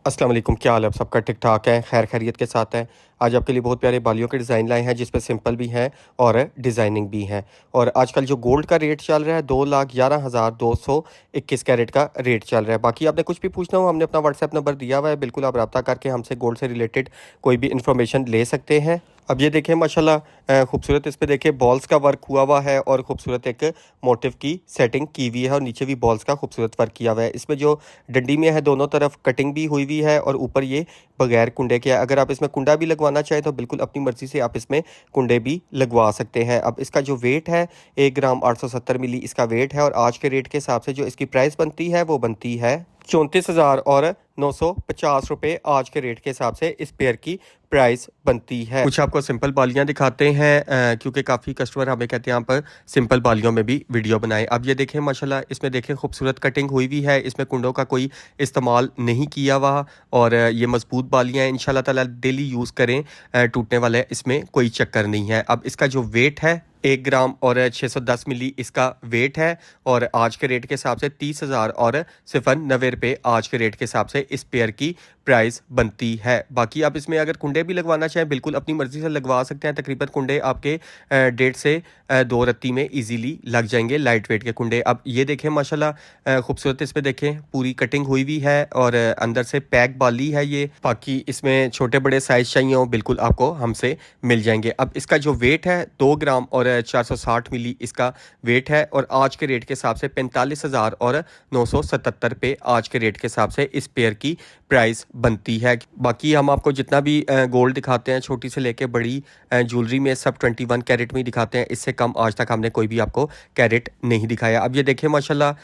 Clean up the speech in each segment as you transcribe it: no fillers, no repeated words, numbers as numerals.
अस्सलाम वालेकुम, क्या हाल है? आप सबका ठीक ठाक है, खैर खैरियत के साथ है। आज आपके लिए बहुत प्यारे बालियों के डिज़ाइन लाए हैं जिसपे सिंपल भी हैं और डिज़ाइनिंग भी हैं। और आजकल जो गोल्ड का रेट चल रहा है 2,11,221 कैरेट का रेट चल रहा है। बाकी आपने कुछ भी पूछना हो, हमने अपना व्हाट्सएप नंबर दिया हुआ है, बिल्कुल आप रब्ता करके हमसे गोल्ड से रिलेटेड कोई भी इन्फॉर्मेशन ले सकते हैं। अब ये देखें माशाल्लाह, खूबसूरत इस पे देखिए बॉल्स का वर्क हुआ हुआ है और खूबसूरत एक मोटिव की सेटिंग की हुई है और नीचे भी बॉल्स का खूबसूरत वर्क किया हुआ है। इसमें जो डंडी में है दोनों तरफ कटिंग भी हुई हुई है और ऊपर ये बगैर कुंडे के है। अगर आप इसमें कुंडा भी लगवाना चाहें तो बिल्कुल अपनी मर्ज़ी से आप इसमें कुंडे भी लगवा सकते हैं। अब इसका जो वेट है 1 ग्राम 870 मिली इसका वेट है और आज के रेट के हिसाब से जो इसकी प्राइस बनती है वो बनती है 34,000 और 950 रुपये आज के रेट के हिसाब से इस पेयर की प्राइस बनती है। कुछ आपको सिंपल बालियां दिखाते हैं, क्योंकि काफ़ी कस्टमर हमें कहते हैं यहाँ पर सिंपल बालियों में भी वीडियो बनाएं। अब ये देखें माशाल्लाह, इसमें देखें खूबसूरत कटिंग हुई हुई है, इसमें कुंडों का कोई इस्तेमाल नहीं किया हुआ और ये मजबूत बालियां हैं। इंशाल्लाह ताला डेली यूज़ करें, टूटने वाले इसमें कोई चक्कर नहीं है। अब इसका जो वेट है 1 ग्राम और 610 मिली इसका वेट है और आज के रेट के हिसाब से 30,000 और सिर्फ 90 रुपये आज के रेट के हिसाब से इस पेयर की प्राइस बनती है। बाकी आप इसमें अगर कुंडे भी लगवाना चाहें बिल्कुल अपनी मर्ज़ी से लगवा सकते हैं। तकरीबन कुंडे आपके 1.5 से 2 रत्ती में इजीली लग जाएंगे, लाइट वेट के कुंडे। अब ये देखें माशाल्लाह, खूबसूरत इसमें देखें पूरी कटिंग हुई हुई है और अंदर से पैक बाली है ये। बाकी इसमें छोटे बड़े साइज़ चाहिए हो बिल्कुल आपको हमसे मिल जाएंगे। अब इसका जो वेट है 2 ग्राम और 460 मिली इसका वेट है और आज के रेट के हिसाब से 45,000 और 977 रुपये आज के रेट के हिसाब से इस पेयर की प्राइस बनती है। बाकी हम आपको जितना भी गोल्ड दिखाते हैं, छोटी से लेके बड़ी ज्वेलरी में, सब 21 कैरेट में ही दिखाते हैं। इससे कम आज तक हमने कोई भी आपको कैरेट नहीं दिखाया। अब ये देखें माशाल्लाह,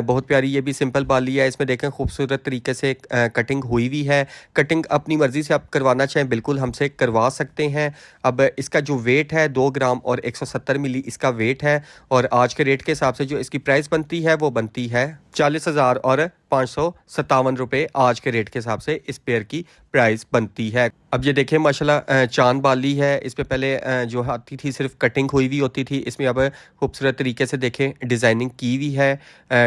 बहुत प्यारी ये भी सिंपल बाली है। इसमें देखें खूबसूरत तरीके से कटिंग हुई हुई है। कटिंग अपनी मर्ज़ी से आप करवाना चाहें बिल्कुल हमसे करवा सकते हैं। अब इसका जो वेट है 2 ग्राम और 170 मिली इसका वेट है और आज के रेट के हिसाब से जो इसकी प्राइस बनती है वो बनती है 40,000 और 557 रुपये आज के रेट के हिसाब से इस पेयर की प्राइस बनती है। अब ये देखें माशाल्लाह, चांद बाली है। इस पे पहले जो आती थी सिर्फ कटिंग हुई हुई होती थी, इसमें अब खूबसूरत तरीके से देखें डिज़ाइनिंग की हुई है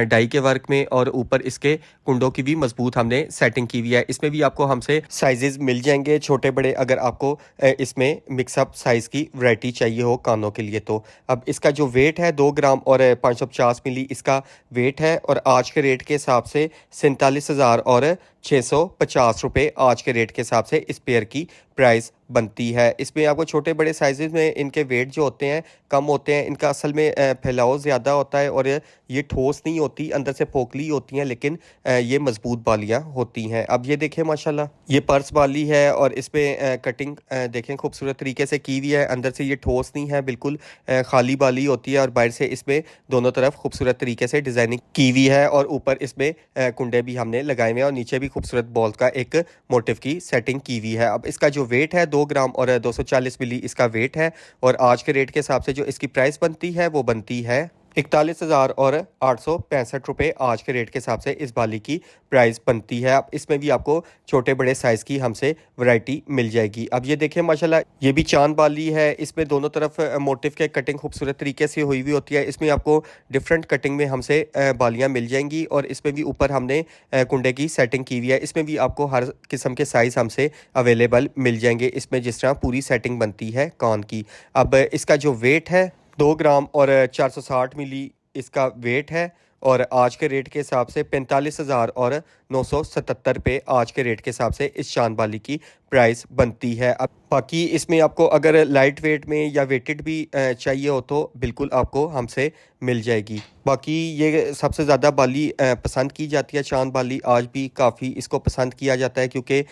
डाई के वर्क में और ऊपर इसके कुंडों की भी मजबूत हमने सेटिंग की हुई है। इसमें भी आपको हमसे साइजेस मिल जाएंगे छोटे बड़े, अगर आपको इसमें मिक्सअप साइज़ की वैरायटी चाहिए हो कानों के लिए तो। अब इसका जो वेट है 2 ग्राम और 550 मिली इसका वेट है और आज के रेट के हिसाब से 47,000 और 650 रुपये आज के रेट के हिसाब से इस पेयर की प्राइस बनती है। इसमें आपको छोटे बड़े साइजेस में इनके वेट जो होते हैं कम होते हैं। इनका असल में फैलाव ज़्यादा होता है और ये ठोस नहीं होती, अंदर से पोकली होती हैं, लेकिन ये मजबूत बालियां होती हैं। अब ये देखें माशाल्लाह, ये पर्स बाली है और इस पर कटिंग देखें खूबसूरत तरीके से की हुई है। अंदर से ये ठोस नहीं है, बिल्कुल खाली बाली होती है और बाहर से इसमें दोनों तरफ खूबसूरत तरीके से डिज़ाइनिंग की हुई है और ऊपर इसमें कुंडे भी हमने लगाए हुए हैं और नीचे भी खूबसूरत बॉल का एक मोटिव की सेटिंग की हुई है। अब इसका जो वेट है 2 ग्राम और 240 मिली इसका वेट है और आज के रेट के हिसाब से जो इसकी प्राइस बनती है वो बनती है 41,000 और 865 रुपये आज के रेट के हिसाब से इस बाली की प्राइस बनती है। अब इसमें भी आपको छोटे बड़े साइज़ की हमसे वैरायटी मिल जाएगी। अब ये देखें माशाल्लाह, ये भी चांद बाली है। इसमें दोनों तरफ मोटिव के कटिंग खूबसूरत तरीके से हुई हुई होती है। इसमें आपको डिफरेंट कटिंग में हमसे बालियाँ मिल जाएंगी और इसमें भी ऊपर हमने कुंडे की सेटिंग की हुई है। इसमें भी आपको हर किस्म के साइज़ हमसे अवेलेबल मिल जाएंगे, इसमें जिस तरह पूरी सेटिंग बनती है कान की। अब इसका जो वेट है 2 ग्राम और 460 मिली इसका वेट है और आज के रेट के हिसाब से 45,000 और 977 रुपये आज के रेट के हिसाब से इस शान बाली की प्राइस बनती है। अब बाकी इसमें आपको अगर लाइट वेट में या वेटेड भी चाहिए हो तो बिल्कुल आपको हमसे मिल जाएगी। बाकी ये सबसे ज़्यादा बाली पसंद की जाती है, चांद बाली आज भी काफ़ी इसको पसंद किया जाता है क्योंकि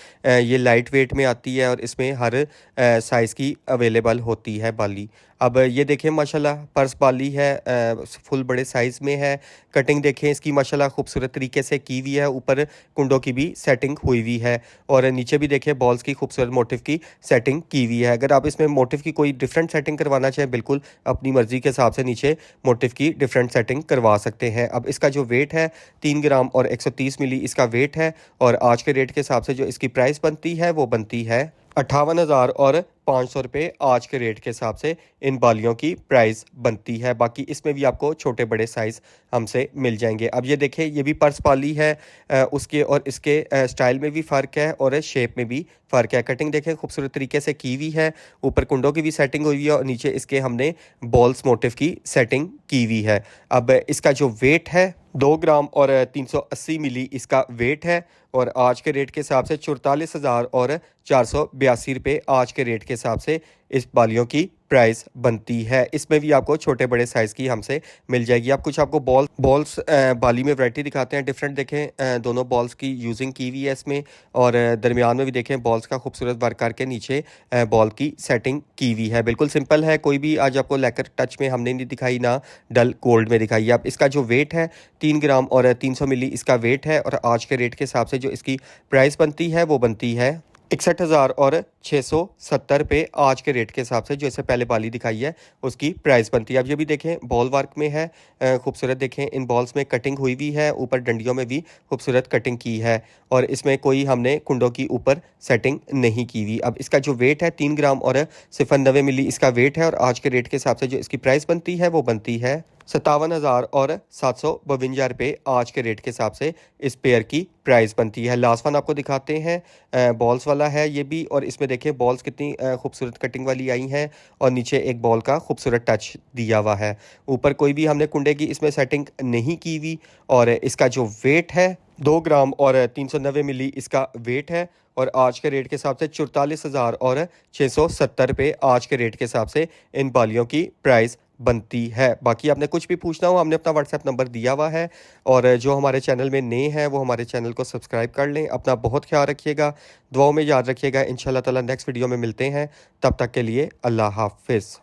ये लाइट वेट में आती है और इसमें हर साइज़ की अवेलेबल होती है बाली। अब ये देखें माशाल्लाह, पर्स बाली है, फुल बड़े साइज़ में है। कटिंग देखें इसकी माशाल्लाह खूबसूरत तरीके से की हुई है, ऊपर कुंडों की भी सेटिंग हुई हुई है और नीचे भी देखें बॉल्स की खूबसूरत मोटिव की सेटिंग की हुई है। अगर आप इसमें मोटिव की कोई डिफरेंट सेटिंग करवाना चाहें बिल्कुल अपनी मर्ज़ी के हिसाब से नीचे मोटिव की डिफरेंट सेटिंग करवा सकते हैं। अब इसका जो वेट है 3 ग्राम और 130 मिली इसका वेट है और आज के रेट के हिसाब से जो इसकी प्राइस बनती है वो बनती है 58,000 और 500 रुपये आज के रेट के हिसाब से इन बालियों की प्राइस बनती है। बाकी इसमें भी आपको छोटे बड़े साइज़ हमसे मिल जाएंगे। अब ये देखें, ये भी पर्स बाली है, उसके और इसके स्टाइल में भी फ़र्क है और शेप में भी फ़र्क है। कटिंग देखें खूबसूरत तरीके से की हुई है, ऊपर कुंडों की भी सेटिंग हुई है और नीचे इसके हमने बॉल्स मोटिव की सेटिंग की हुई है। अब इसका जो वेट है 2 ग्राम और 380 मिली इसका वेट है और आज के रेट के हिसाब से 44,000 और 482 रुपये आज के रेट के हिसाब से इस बालियों की प्राइस बनती है। इसमें भी आपको छोटे बड़े साइज़ की हमसे मिल जाएगी। अब कुछ आपको बॉल्स बाली में वैरायटी दिखाते हैं डिफरेंट। देखें, दोनों बॉल्स की यूजिंग की हुई है इसमें और दरमियान में भी देखें बॉल्स का खूबसूरत वर्क करके नीचे बॉल की सेटिंग की हुई है। बिल्कुल सिंपल है, कोई भी आज आपको लेकर टच में हमने नहीं दिखाई, ना डल गोल्ड में दिखाई। अब इसका जो वेट है 3 ग्राम और 300 मिली इसका वेट है और आज के रेट के हिसाब से जो इसकी प्राइस बनती है वो बनती है 61,000 और 670 रुपये आज के रेट के हिसाब से। जो इससे पहले बाली दिखाई है उसकी प्राइस बनती है। अब ये भी देखें बॉल वर्क में है, खूबसूरत देखें इन बॉल्स में कटिंग हुई भी है, ऊपर डंडियों में भी खूबसूरत कटिंग की है और इसमें कोई हमने कुंडों की ऊपर सेटिंग नहीं की हुई। अब इसका जो वेट है 3 ग्राम और 0.90 मिली इसका वेट है और आज के रेट के हिसाब से जो इसकी प्राइस बनती है वो बनती है 57,000 और 752 रुपये आज के रेट के हिसाब से इस पेयर की प्राइस बनती है। लास्ट वन आपको दिखाते हैं, बॉल्स वाला है ये भी और इसमें देखें बॉल्स कितनी खूबसूरत कटिंग वाली आई हैं और नीचे एक बॉल का खूबसूरत टच दिया हुआ है। ऊपर कोई भी हमने कुंडे की इसमें सेटिंग नहीं की हुई और इसका जो वेट है 2 ग्राम और 390 मिली इसका वेट है और आज के रेट के हिसाब से 44,000 और 670 रुपये आज के रेट के हिसाब से इन बालियों की प्राइस बनती है। बाकी आपने कुछ भी पूछना हो हमने अपना व्हाट्सएप नंबर दिया हुआ है और जो हमारे चैनल में नए हैं वो हमारे चैनल को सब्सक्राइब कर लें। अपना बहुत ख्याल रखिएगा, दुआओं में याद रखिएगा। इंशाल्लाह ताला नेक्स्ट वीडियो में मिलते हैं, तब तक के लिए अल्लाह हाफ़िज़।